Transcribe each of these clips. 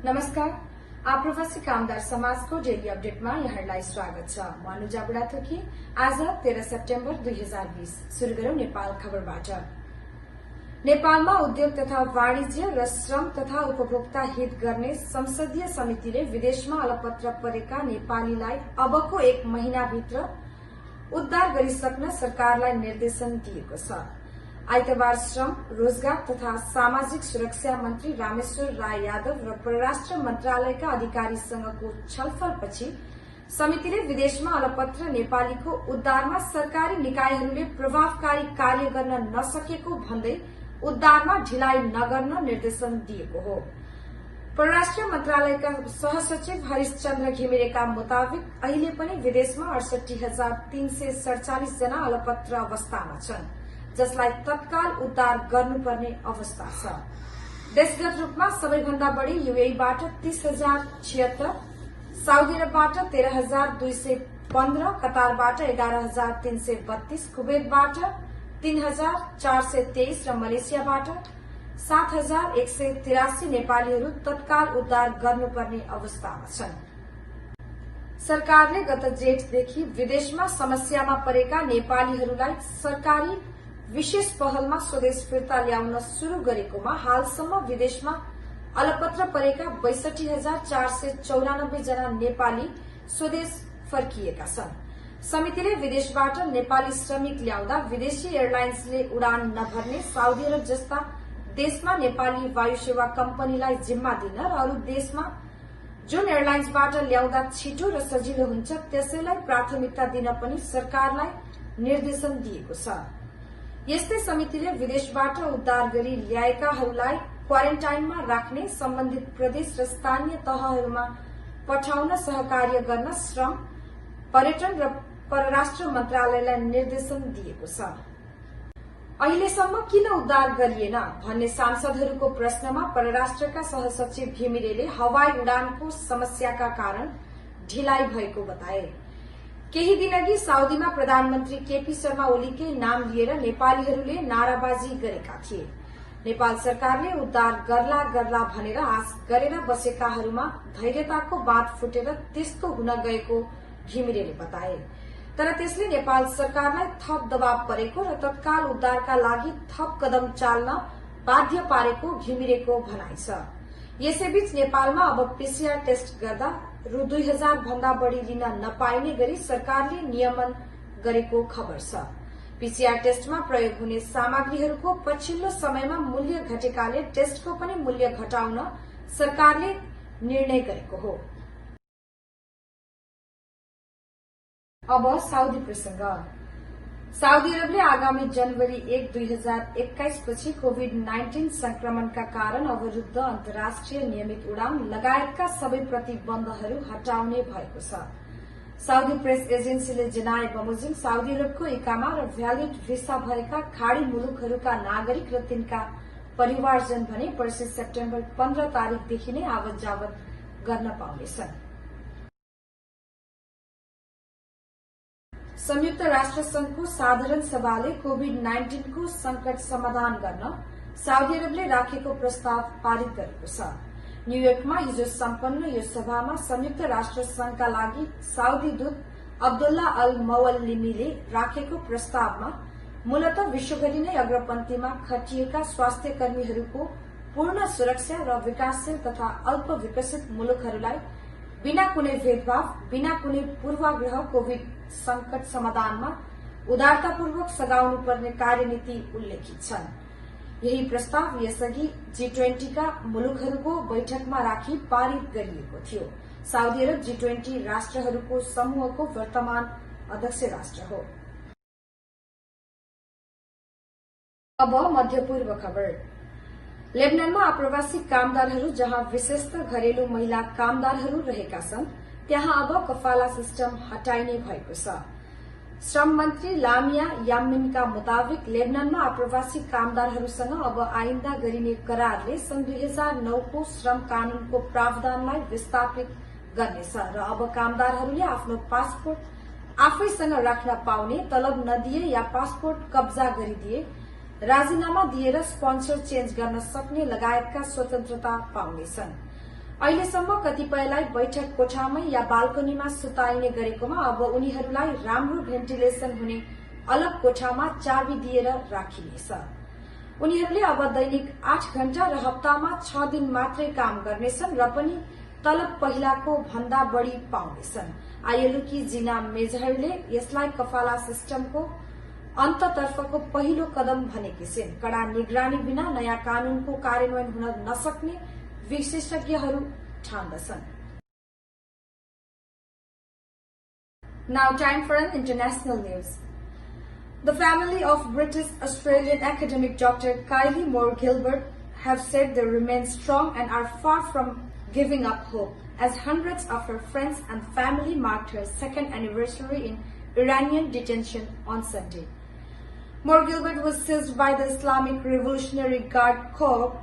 नमस्कार, आप्रवासी कामदार समाजको डेली अपडेटमा यहाँलाई स्वागत छ। म अनुजा बुढाथोकी। आज 13 सेप्टेम्बर 2020। शुरू गरौं नेपाल खबरबाट। नेपालमा उद्योग तथा वाणिज्य र श्रम तथा उपभोक्ता हित गर्ने संसदीय समितिले विदेशमा अलपत्र परेका नेपालीलाई अबको 1 महिनाभित्र उद्धार गरिसक्न सरकारलाई निर्देशन दिएको छ। आइतबार श्रम, रोजगार तथा सामाजिक सुरक्षा मन्त्री रामेश्वर राय यादव र परराष्ट्र मन्त्रालयका अधिकारीसँगको छलफलपछि समितिले विदेशमा अलपत्र नेपालीको उद्धारमा सरकारी निकायहरूले प्रभावकारी कार्य गर्न नसकेको भन्दै उद्धारमा ढिलाइ नगर्न निर्देशन दिएको हो। परराष्ट्र मन्त्रालयका सहसचिव हरिशचन्द्र घिमिरेका मुताबिक अहिले पनि विदेशमा 68,347 जना अलपत्र अवस्थामा छन्, जसलाई तत्काल उद्धार गर्नुपर्ने अवस्था छ। देशगत रूपमा सबैभन्दा बढ़ी यूएईबाट 30,076, साउदी अरबबाट 13,215, कतारबाट 11,332, कुवेतबाट 3,423 र मलेसियाबाट 7,183 नेपालीहरू तत्काल उद्धार गर्नुपर्ने अवस्थामा छन्। सरकारले गत जेठदेखि विदेशमा समस्यामा परेका नेपालीहरूलाई सरकारी विशेष पहलमा स्वदेश फिर्ता ल्याउन शुरू गरेकोमा हालसम्म विदेशमा अलपत्र परेका 62,494 जना नेपाली स्वदेश फर्किएका छन्। समितिले विदेशबाट नेपाली श्रमिक ल्याउँदा विदेशी एयरलाइन्सले उडान नभर्ने साउदी अरब जस्ता देशमा नेपाली वायुसेवा कम्पनीलाई जिम्मा दिन र अरू देशमा जुन एयरलाइन्सबाट ल्याउँदा छिटो र सजिलो हुन्छ त्यसैलाई प्राथमिकता दिन पनि सरकारलाई निर्देशन दिएको छ। यस्तै समितिले विदेशबाट उद्धार गरी ल्याएकाहरूलाई क्वारेन्टाइनमा राख्ने, सम्बन्धित प्रदेश र स्थानीय तहहरूमा पठाउन सहकार्य गर्न श्रम, पर्यटन र परराष्ट्र मन्त्रालयलाई निर्देशन दिएको छ। अहिलेसम्म किन उद्धार गरिएन भन्ने सांसदहरूको प्रश्नमा परराष्ट्रका सहसचिव घिमिरेले हवाई उडानको समस्याका कारण ढिलाइ भएको बताए। केही दिनअघि साउदीमा प्रधानमन्त्री केपी शर्मा ओलीकै नाम लिएर नेपालीहरूले नाराबाजी गरेका थिए। नेपाल सरकारले उद्धार गर्ला भनेर आश गरेर बसेकाहरूमा धैर्यताको बाँध फुटेर त्यस्तो हुन गएको घिमिरेले बताए। तर त्यसले नेपाल सरकारलाई थप दबाव परेको र तत्काल उद्धारका लागि थप कदम चाल्न बाध्य पारेको घिमिरेको भनाइ छ। यसैबीच नेपालमा अब पीसीआर टेस्ट गर्दा रु 2,000 भन्दा बढ़ी लिन नपाइने गरी सरकारले नियमन गरेको खबर छ। पीसीआर टेस्टमा प्रयोग हुने सामग्रीहरूको पछिल्लो समयमा मूल्य घटेकाले टेस्टको पनि मूल्य घटाउन सरकारले निर्णय गरेको हो। अब साउदी प्रसंग। साउदी अरबले आगामी जनवरी 1, 2021 पछि कोभिड-19 संक्रमणका कारण अवरूद्ध अन्तर्राष्ट्रिय नियमित उडान लगायतका सबै प्रतिबन्धहरू हटाउने भएको छ। साउदी प्रेस एजेन्सीले जनाए बमोजिम साउदी अरबको इकामा र भ्यालिड भिसा भएका खाड़ी मुलुकहरूका नागरिक र तिनका परिवारजन भने पर्सि सेप्टेम्बर 15 तारिकदेखि नै आवत जावत गर्न पाउनेछन्। संयुक्त राष्ट्र संघको साधारण सभाले कोभिड-19 को संकट समाधान गर्न साउदी अरबले राखेको प्रस्ताव पारित गरेको छ। न्यूयोर्कमा हिजो सम्पन्न यो सभामा संयुक्त राष्ट्र संघका लागि साउदी दूत अब्दुल्ला अल मवल्लिमीले राखेको प्रस्तावमा मूलत विश्वभरि नै अग्रपंक्तिमा खटिएका स्वास्थ्य कर्मीहरूको पूर्ण सुरक्षा र विकासशील तथा अल्प विकसित मुलुकहरूलाई बिना कुनै भेदभाव, बिना कुनै पूर्वाग्रह कोविड संकट समाधानमा उदारतापूर्वक सघाउनुपर्ने कार्यनीति उल्लेखित छन्। यही प्रस्ताव यसअघि G20 का मुलुकहरूको बैठकमा राखी पारित गरिएको थियो। साउदी अरब G20 राष्ट्रहरूको समूहको वर्तमान अध्यक्ष राष्ट्र हो। अब मध्यपूर्व खबर। लेबनानमा आप्रवासी कामदारहरू जहाँ विशेषतः घरेलु महिला कामदारहरू रहेका छन् त्यहाँ अब कफाला सिस्टम हटाइने भएको छ। श्रम मन्त्री लामिया यामिनका मुताबिक लेबनानमा आप्रवासी कामदारहरूसँग अब आइन्दा गरिने करारले सन् 2009 को श्रम कानूनको प्रावधानलाई विस्थापित गर्नेछ र अब कामदारहरूले आफ्नो पासपोर्ट आफैसँग राख्न पाउने, तलब नदिए या पासपोर्ट कब्जा गरिदिए राजीनामा दिएर स्पोन्सर चेन्ज गर्न सक्ने लगायतका स्वतन्त्रता पाउनेछन्। अहिलेसम्म कतिपयलाई बैठक कोठामै या बाल्कनीमा सुताइने गरेकोमा अब उनीहरूलाई राम्रो भेन्टिलेसन हुने अलग कोठामा चाबी दिएर राखिनेछ। उनीहरूले अब दैनिक 8 घण्टा र हप्तामा 6 दिन मात्रै काम गर्नेछन् र पनि तलब पहिलाको भन्दा बढ़ी पाउनेछन्। आईएलओकी जिना मेजरले यसलाई कफाला सिस्टमको अन्ततर्फको पहिलो कदम भनेकी छिन्। कड़ा निगरानी बिना नयाँ कानूनको कार्यान्वयन हुन नसक्ने विशेषज्ञहरू ठान्दछन्। Now time for an international news. The family of British Australian academic Dr. Kylie Moore Gilbert have said they remain strong and are far from giving up hope, as hundreds of her friends and family marked her second anniversary in Iranian detention on Sunday. Moore Gilbert was seized by the Islamic Revolutionary Guard Corps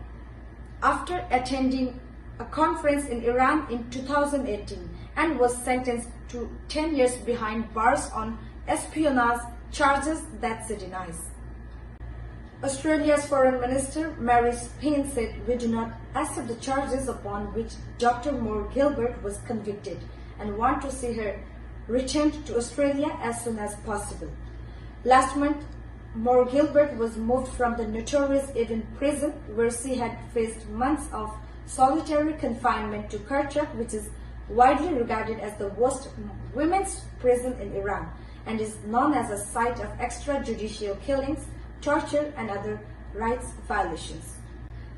after attending a conference in Iran in 2018 and was sentenced to 10 years behind bars on espionage charges that she denies. Australia's Foreign Minister Mary Payne said, "We do not accept the charges upon which Dr. Moore Gilbert was convicted and want to see her returned to Australia as soon as possible." Last month, Moore Gilbert was moved from the notorious Evin prison, where she had faced months of solitary confinement, to Kirkuk, which is widely regarded as the worst women's prison in Iran and is known as a site of extrajudicial killings, torture and other rights violations.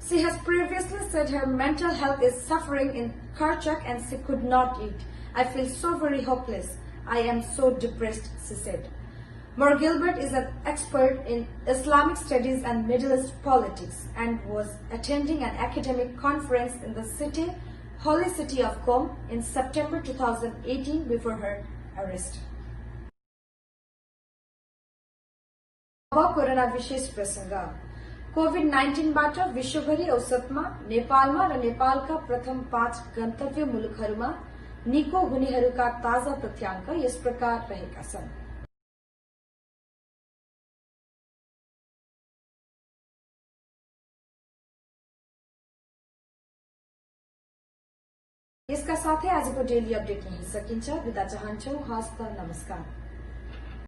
She has previously said her mental health is suffering in Kirkuk and she could not eat. "I feel so very hopeless. I am so depressed," she said. Moore Gilbert is an expert in Islamic studies and Middle East politics and was attending an academic conference in the holy city of Qom in September 2018 before her arrest. अब corona विशेष प्रसंग। कोभिड-19बाट विश्वभरि औसतमा नेपालमा र नेपालका प्रथम 5 गन्तव्य मुलुकहरूमा निको हुनेहरूका ताजा तथ्याङ्क यस प्रकार रहेका छन्। यसका साथै आजको डेली अपडेट यही सकिन्छ। बिदा चाहन्छौ। हस्त नमस्कार।